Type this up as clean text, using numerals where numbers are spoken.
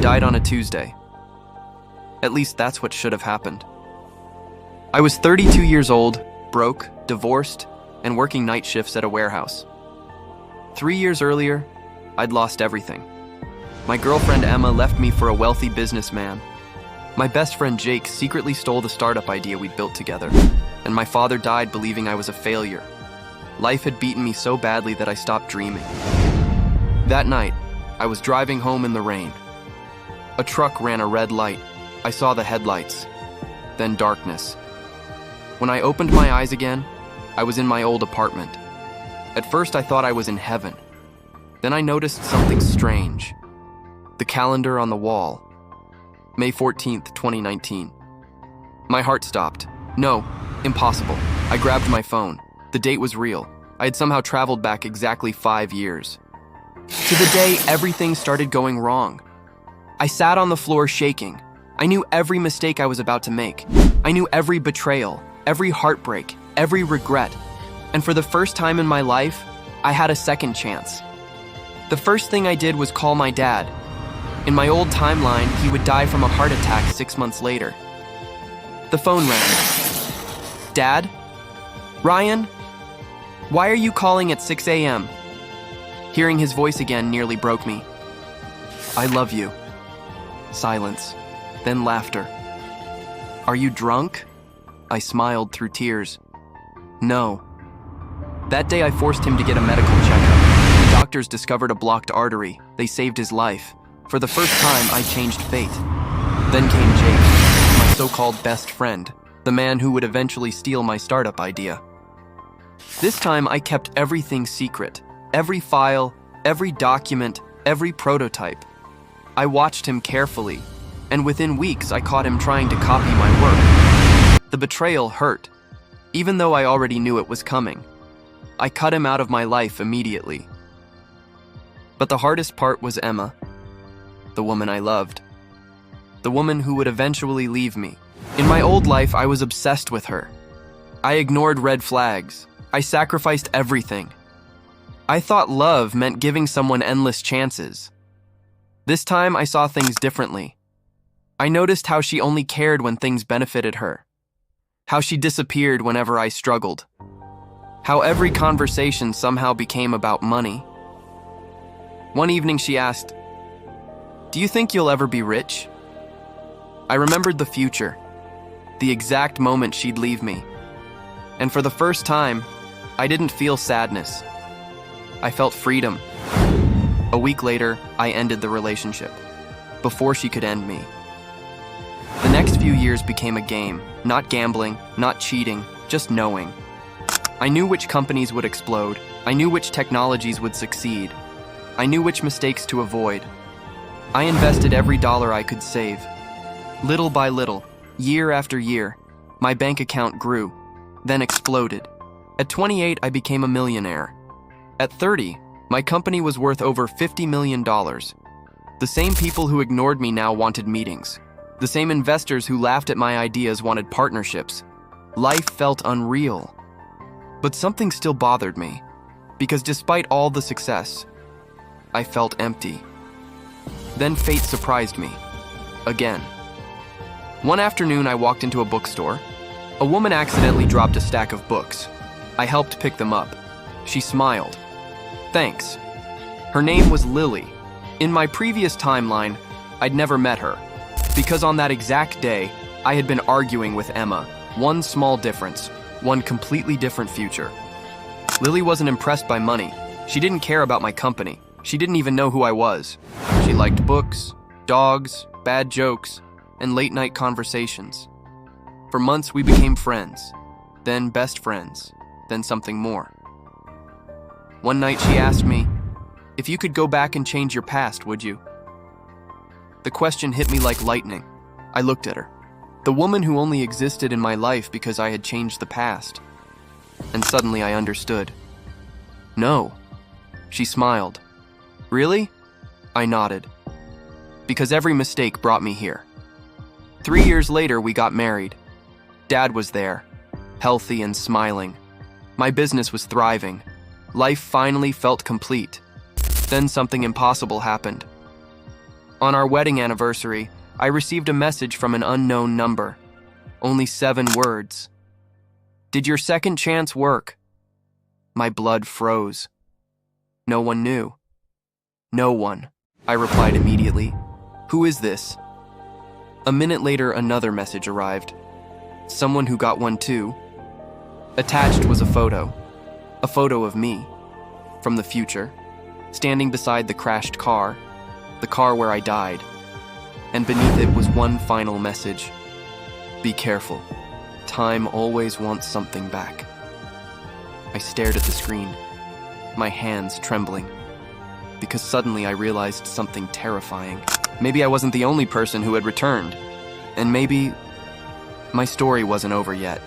died on a Tuesday. At least that's what should have happened. I was 32 years old, broke, divorced, and working night shifts at a warehouse. 3 years earlier, I'd lost everything. My girlfriend Emma left me for a wealthy businessman. My best friend Jake secretly stole the startup idea we'd built together, and my father died believing I was a failure. Life had beaten me so badly that I stopped dreaming. That night, I was driving home in the rain. A truck ran a red light. I saw the headlights, then darkness. When I opened my eyes again, I was in my old apartment. At first, I thought I was in heaven. Then I noticed something strange. The calendar on the wall. May 14th, 2019. My heart stopped. No, impossible. I grabbed my phone. The date was real. I had somehow traveled back exactly 5 years. To the day everything started going wrong. I sat on the floor shaking. I knew every mistake I was about to make. I knew every betrayal, every heartbreak, every regret. And for the first time in my life, I had a second chance. The first thing I did was call my dad. In my old timeline, he would die from a heart attack 6 months later. The phone rang. Dad? Ryan? Why are you calling at 6 a.m.? Hearing his voice again nearly broke me. I love you. Silence, then laughter. Are you drunk? I smiled through tears. No. That day I forced him to get a medical checkup. The doctors discovered a blocked artery. They saved his life. For the first time, I changed fate. Then came Jake, my so-called best friend, the man who would eventually steal my startup idea. This time I kept everything secret. Every file, every document, every prototype. I watched him carefully, and within weeks I caught him trying to copy my work. The betrayal hurt, even though I already knew it was coming. I cut him out of my life immediately. But the hardest part was Emma, the woman I loved. The woman who would eventually leave me. In my old life, I was obsessed with her. I ignored red flags. I sacrificed everything. I thought love meant giving someone endless chances. This time, I saw things differently. I noticed how she only cared when things benefited her. How she disappeared whenever I struggled. How every conversation somehow became about money. One evening she asked, "Do you think you'll ever be rich?" I remembered the future, the exact moment she'd leave me. And for the first time, I didn't feel sadness. I felt freedom. A week later, I ended the relationship, before she could end me. The next few years became a game, not gambling, not cheating, just knowing. I knew which companies would explode. I knew which technologies would succeed. I knew which mistakes to avoid. I invested every dollar I could save. Little by little, year after year, my bank account grew, then exploded. At 28, I became a millionaire. At 30, my company was worth over $50 million. The same people who ignored me now wanted meetings. The same investors who laughed at my ideas wanted partnerships. Life felt unreal. But something still bothered me, because despite all the success, I felt empty. Then fate surprised me. Again. One afternoon, I walked into a bookstore. A woman accidentally dropped a stack of books. I helped pick them up. She smiled. Thanks. Her name was Lily. In my previous timeline, I'd never met her, because on that exact day, I had been arguing with Emma. One small difference, one completely different future. Lily wasn't impressed by money. She didn't care about my company. She didn't even know who I was. She liked books, dogs, bad jokes, and late-night conversations. For months, we became friends, then best friends, then something more. One night, she asked me, "If you could go back and change your past, would you?" The question hit me like lightning. I looked at her, the woman who only existed in my life because I had changed the past. And suddenly I understood. No. She smiled. Really? I nodded. Because every mistake brought me here. 3 years later, we got married. Dad was there, healthy and smiling. My business was thriving. Life finally felt complete. Then something impossible happened. On our wedding anniversary, I received a message from an unknown number. Only 7 words. Did your second chance work? My blood froze. No one knew. No one, I replied immediately. Who is this? A minute later, another message arrived. Someone who got one too. Attached was a photo of me, from the future, standing beside the crashed car, the car where I died, and beneath it was one final message. Be careful. Time always wants something back. I stared at the screen, my hands trembling, because suddenly I realized something terrifying. Maybe I wasn't the only person who had returned, and maybe my story wasn't over yet.